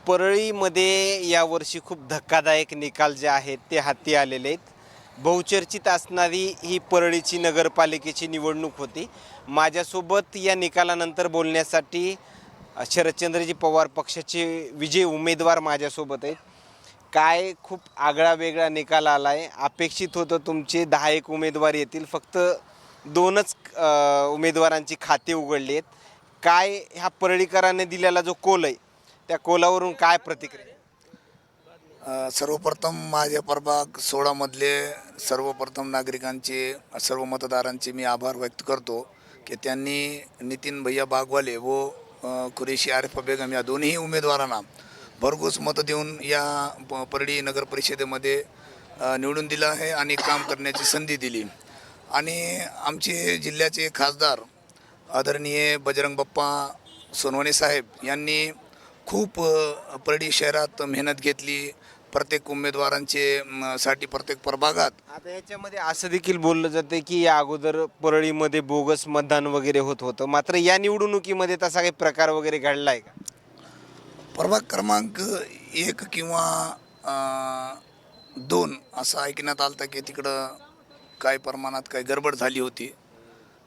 परळीमध्ये यावर्षी खूप धक्कादायक निकाल जे आहेत ते हाती आलेले आहेत। बहुचर्चित असणारी ही परळीची नगरपालिकेची निवडणूक होती। माझ्यासोबत या निकालानंतर बोलण्यासाठी शरदचंद्रजी पवार पक्षाचे विजयी उमेदवार माझ्यासोबत आहेत। काय खूप आगळा वेगळा निकाल आला आहे। अपेक्षित होतं तुमचे 10-1 उमेदवार येतील, फक्त 2च उमेदवारांची खाते उघडली आहेत। काय ह्या परळीकरांनी दिलेला जो कोल आहे त्या कोलावरून काय प्रतिक्रिया? सर्वप्रथम माझ्या प्रभाग 16 मधले सर्वप्रथम नागरिकांचे, सर्व मतदारांचे मी आभार व्यक्त करतो की त्यांनी नितीन भैया बागवाले व कुरेशी आरिफा बेगम या दोन्ही उमेदवारांना भरघोस मतं देऊन या परळी नगर परिषदेमध्ये निवडून दिलं आहे आणि काम करण्याची संधी दिली। आणि आमचे जिल्ह्याचे खासदार आदरणीय बजरंग बाप्पा सोनवणे साहेब यांनी खूप परळी शहरात मेहनत घेतली। प्रत्येक उमेदवारांचे साठी प्रत्येक प्रभागात आता याच्यामध्ये असं देखील बोललं जाते की या अगोदर परळीमध्ये बोगस मतदान वगैरे होत होतं, मात्र या निवडणुकीमध्ये तसा काही प्रकार वगैरे घडला आहे का? प्रभाग क्रमांक 1 किंवा 2 असं ऐकण्यात आलं की तिकडं काही प्रमाणात काही गडबड झाली होती,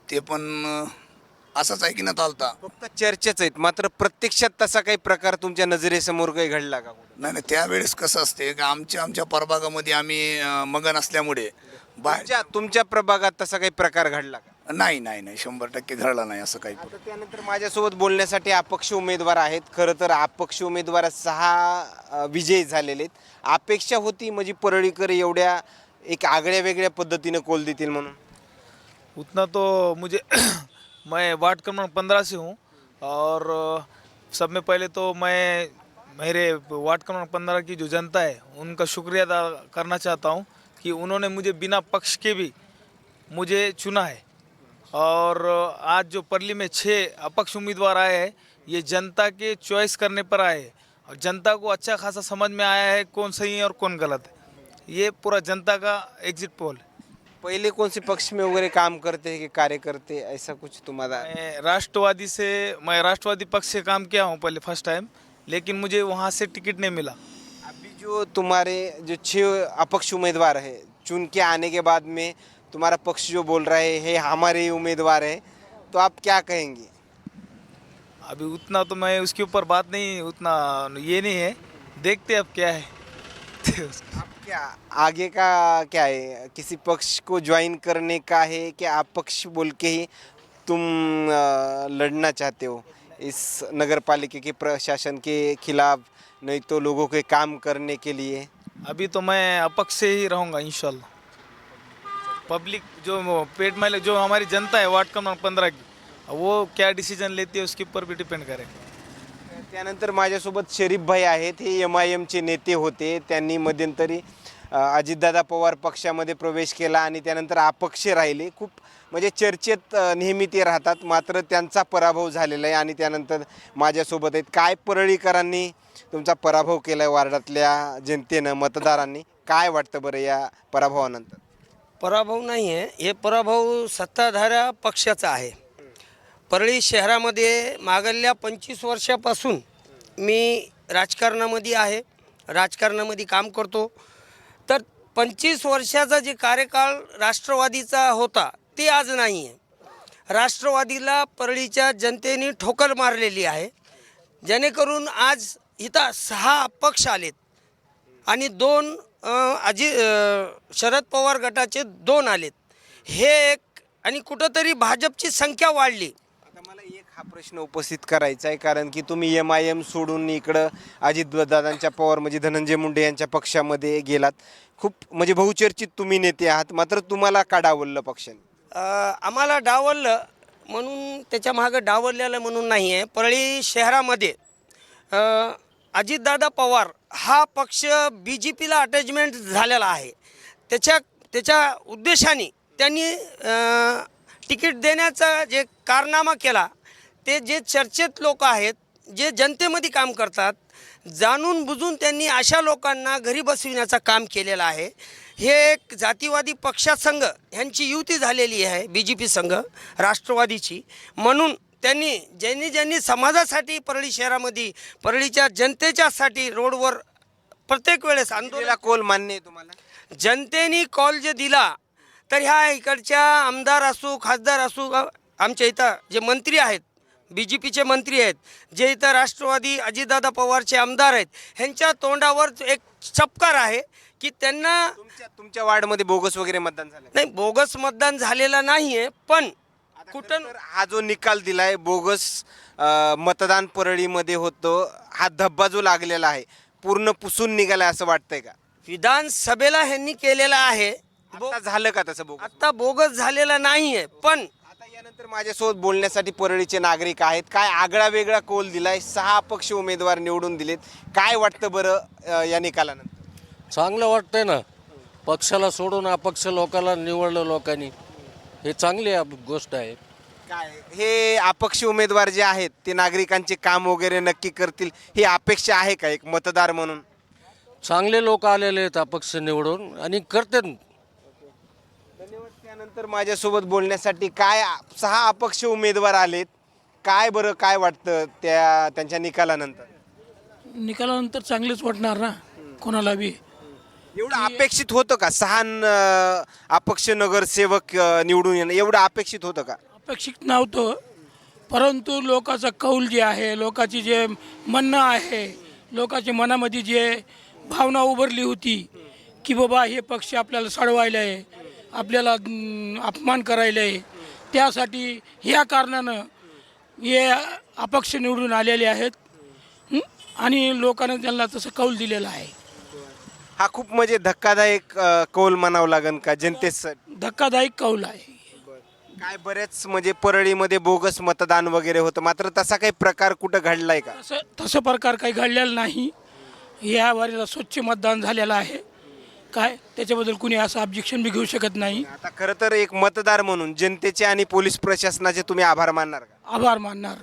ते पण असंच ऐकण्यात आलता। फक्त चर्चेच आहेत, मात्र प्रत्यक्षात तसा काही प्रकार तुमच्या नजरेसमोर काही घडला का? नाही नाही, त्यावेळेस कसं असते की आमच्या प्रभागामध्ये आम्ही मगन असल्यामुळे तुमच्या प्रभागात तसा काही प्रकार घडला का? नाही नाही नाही, 100% घडला नाही असं काही। आता त्यानंतर माझ्यासोबत बोलण्यासाठी अपक्ष उमेदवार आहेत। खरं तर अपक्ष उमेदवार 6 विजयी झालेले आहेत। अपेक्षा होती म्हणजे परळीकर एवढ्या एक आगळ्या वेगळ्या पद्धतीने कोल देतील म्हणून? उतना तो मुझे मैं वार्ड क्रमांक 15 से हूँ और सब में पहले तो मैं मेरे वार्ड क्रमांक 15 की जो जनता है उनका शुक्रिया अदा करना चाहता हूँ कि उन्होंने मुझे बिना पक्ष के भी मुझे चुना है। और आज जो परली में 6 अपक्ष उम्मीदवार आए हैं, ये जनता के चॉइस करने पर आए हैं और जनता को अच्छा खासा समझ में आया है कौन सही है और कौन गलत है। ये पूरा जनता का एग्जिट पोल है। पहले कौन से पक्ष में वगैरह काम करते हैं कि कार्य करते, ऐसा कुछ तुम्हारा? मैं राष्ट्रवादी पक्ष से काम किया हूँ पहले फर्स्ट टाइम, लेकिन मुझे वहाँ से टिकट नहीं मिला। अभी जो तुम्हारे जो 6 अपक्ष उम्मीदवार है चुन के आने के बाद में तुम्हारा पक्ष जो बोल रहा है हमारे ही उम्मीदवार है, तो आप क्या कहेंगे? अभी उतना तो मैं उसके ऊपर बात नहीं, उतना ये नहीं है, देखते अब क्या है। आप क्या आगे का क्या है, किसी पक्ष को ज्वाइन करने का है कि अपक्ष बोल के ही तुम लड़ना चाहते हो इस नगर पालिका के प्रशासन के खिलाफ, नहीं तो लोगों के काम करने के लिए? अभी तो मैं अपक्ष से ही रहूँगा इंशाल्लाह। पब्लिक जो पेट में जो हमारी जनता है वार्ड क्रमांक 15 की, वो क्या डिसीजन लेती है उसके ऊपर भी डिपेंड करेगा। त्यानंतर माझ्यासोबत शरीफ भाई आहेत। हे MIMचे नेते होते। त्यांनी मध्यंतरी अजितदादा पवार पक्षामध्ये प्रवेश केला आणि त्यानंतर अपक्ष राहिले। खूप म्हणजे चर्चेत नेहमी ते राहतात, मात्र त्यांचा पराभव झालेला आहे आणि त्यानंतर माझ्यासोबत आहेत। काय परळीकरांनी तुमचा पराभव केला आहे वार्डातल्या जनतेनं, मतदारांनी? काय वाटतं बरं या पराभवानंतर? पराभव नाही आहे, हे पराभव सत्ताधाऱ्या पक्षाचा आहे। परळी शहरामध्ये मागल्या 25 वर्षापासून मी राजकारणामध्ये आहे, राजकारणामध्ये काम करतो। तर 25 वर्षाचा जे कार्यकाळ राष्ट्रवादीचा होता ते आज नाही आहे। राष्ट्रवादीला परळीच्या जनतेने ठोकर मारलेली आहे, जेणेकरून आज इथं 6 अपक्ष आलेत आणि 2 शरद पवार गटाचे 2 आलेत। हे एक आणि कुठंतरी भाजपची संख्या वाढली। आता मला एक हा प्रश्न उपस्थित करायचा आहे, कारण की तुम्ही MIM सोडून इकडं अजितदादांच्या पवार म्हणजे धनंजय मुंडे यांच्या पक्षामध्ये गेलात। खूप म्हणजे बहुचर्चित तुम्ही नेते आहात, मात्र तुम्हाला का डावललं पक्षाने? आम्हाला डावललं म्हणून त्याच्या मागं डावललेलं म्हणून नाही आहे। परळी शहरामध्ये अजितदादा पवार हा पक्ष BJPला अटॅचमेंट झालेला आहे। त्याच्या उद्देशाने त्यांनी तिकीट देण्याचा जे कारनामा केला, ते जे चर्चेत लोक आहेत, जे जनतेमध्ये काम करतात, जाणून बुजून त्यांनी अशा लोकांना घरी बसविण्याचं काम केलेलं आहे। हे एक जातीवादी पक्षासंघ ह्यांची युती झालेली आहे BJP संघ राष्ट्रवादीची, म्हणून त्यांनी ज्यांनी समाजासाठी परळी शहरामध्ये परळीच्या जनतेच्यासाठी रोडवर प्रत्येक वेळेस आंदोलन दिलेला कौल मान्य आहे तुम्हाला? जनतेने कॉल जे दिला तर ह्या इकडच्या आमदार असो खासदार असो आमच्या इथं जे मंत्री आहेत BJPचे मंत्री आहेत, जे इथं राष्ट्रवादी अजितदादा पवारचे आमदार आहेत, ह्यांच्या तोंडावर एक चपकार आहे की त्यांना तुमच्या वार्डमध्ये बोगस वगैरे मतदान झालं? नाही, बोगस मतदान झालेलं नाही आहे, पण कुठं तर हा जो निकाल दिलाय बोगस मतदान परळीमध्ये होतं, हा धब्बा जो लागलेला आहे पूर्ण पुसून निघालाय असं वाटतंय का? विधानसभेला ह्यांनी केलेला आहे. आता झालं का तसं बोगस? आता बोगस झालेला नाही आहे, पण आता यानंतर माझ्यासोबत बोलण्यासाठी परळीचे नागरिक आहेत. काय आगळा वेगळा कौल दिलाय, 6 अपक्ष उमेदवार निवडून दिलेत, काय वाटतं बरं या निकालानंतर? चांगलं वाटतंय ना, पक्षाला सोडून अपक्ष लोकांना निवडलं लोकांनी, हे चांगली गोष्ट आहे. काय हे अपक्ष उमेदवार जे आहेत ते नागरिकांचे काम वगैरे नक्की करतील ही अपेक्षा आहे का एक मतदार म्हणून? चांगले लोक आलेले आहेत अपक्ष निवडून आणि करतात. धन्यवाद. त्यानंतर माझ्यासोबत बोलण्यासाठी काय 6 अपक्ष उमेदवार आलेत, काय बरं काय वाटतं त्यांच्या निकालानंतर? निकालानंतर चांगलेच वाटणार ना कोणाला बी. एवढं अपेक्षित होतं का 6 अपक्ष नगरसेवक निवडून येणं एवढं अपेक्षित होतं का? अपेक्षित नव्हतं, परंतु लोकांचा कौल जे आहे, लोकांची जे म्हणणं आहे, लोकांच्या मनामध्ये जे भावना उभरली होती की बाबा हे पक्ष आपल्याला सडवायला आहे, आपल्याला अपमान करायला आहे, त्यासाठी ह्या कारणानं हे अपक्ष निवडून आलेले आहेत आणि लोकांना त्यांना तसं कौल दिलेलं आहे. हा खूप म्हणजे धक्कादायक कौल म्हणावं लागेल का जनतेसाठी? धक्कादायक कौल आहे. काय बरेच म्हणजे परळीमध्ये बोगस मतदान वगैरे होतं, मात्र तसा काही प्रकार कुठं घडलाय का? तसं प्रकार काही घडलेला नाही. या वारीला स्वच्छ मतदान झालेलं आहे. काय त्याच्याबद्दल कुणी असं ऑब्जेक्शन बी घेऊ शकत नाही. आता खरं तर एक मतदार म्हणून जनतेचे आणि पोलीस प्रशासनाचे तुम्ही आभार मानणार का? आभार मानणार.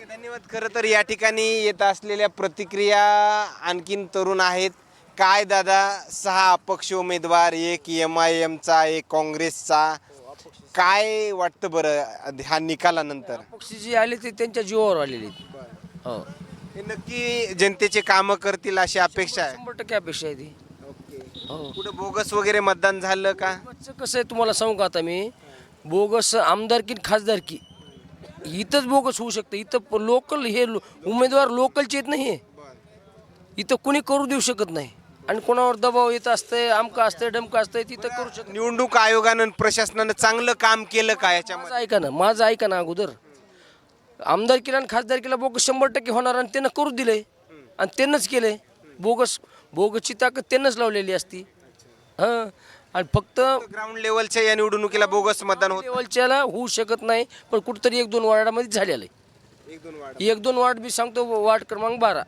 धन्यवाद. खरं तर या ठिकाणी येत असलेल्या प्रतिक्रिया आणखीन तरुण आहेत. काय दादा, 6 अपक्ष उमेदवार, एक MIMचा, एक काँग्रेसचा, काय वाटतं बरं ह्या निकालानंतर? पक्ष जे आले ते त्यांच्या जीवावर आलेले आहेत. हो, हे नक्की जनतेचे कामं करतील अशी अपेक्षा आहे? 100% अपेक्षा आहे ती. हो, कुठं बोगस वगैरे मतदान झालं का? कसं आहे तुम्हाला सांगू का, आता मी बोगस आमदारकी खासदारकी इथंच बोगस होऊ शकतं. इथं लोकल हे उमेदवार लोकलचे येत नाही, इथं कुणी करू देऊ शकत नाही आणि कोणावर दबाव येत असतंय, आमकं असतंय डमकं असतंय, तिथं करू शकत. निवडणूक आयोगानं प्रशासनानं चांगलं काम केलं का याच्यामध्ये? माझं ऐका ना अगोदर, आमदारकीला आणि खासदारकीला बोगस 100% होणार आणि त्यांना करू दिलंय आणि त्यांनाच केलंय. बोगसची ताकद त्यांनाच लावलेली असती. हां, आणि फक्त ग्राउंड लेवलच्या या निवडणुकीला बोगस मतदान होत? लेवलच्याला होऊ शकत नाही, पण कुठंतरी 1-2 वार्डामध्ये झालेलं आहे. 1-2 वार्ड मी सांगतो, वार्ड क्रमांक 12.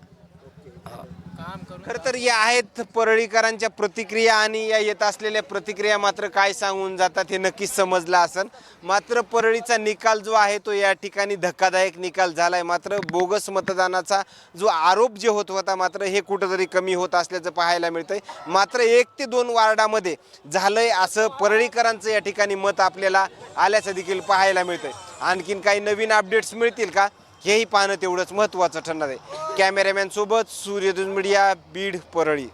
खरं तर या आहेत परळीकरांच्या प्रतिक्रिया आणि या येत असलेल्या प्रतिक्रिया मात्र काय सांगून जातात हे नक्कीच समजलं असेल. मात्र परळीचा निकाल जो आहे तो या ठिकाणी धक्कादायक निकाल झालाय. मात्र बोगस मतदानाचा जो आरोप जे होत होता मात्र हे कुठंतरी कमी होत असल्याचं पाहायला मिळतंय. मात्र 1 ते 2 वार्डामध्ये झालंय असं परळीकरांचं या ठिकाणी मत आपल्याला आल्याचं देखील पाहायला मिळतंय. आणखीन काही नवीन अपडेट्स मिळतील का हेही पाहणं तेवढंच महत्त्वाचं ठरणार आहे. कॅमेरामॅन सोबत सूर्यदूत मीडिया, बीड, परळी.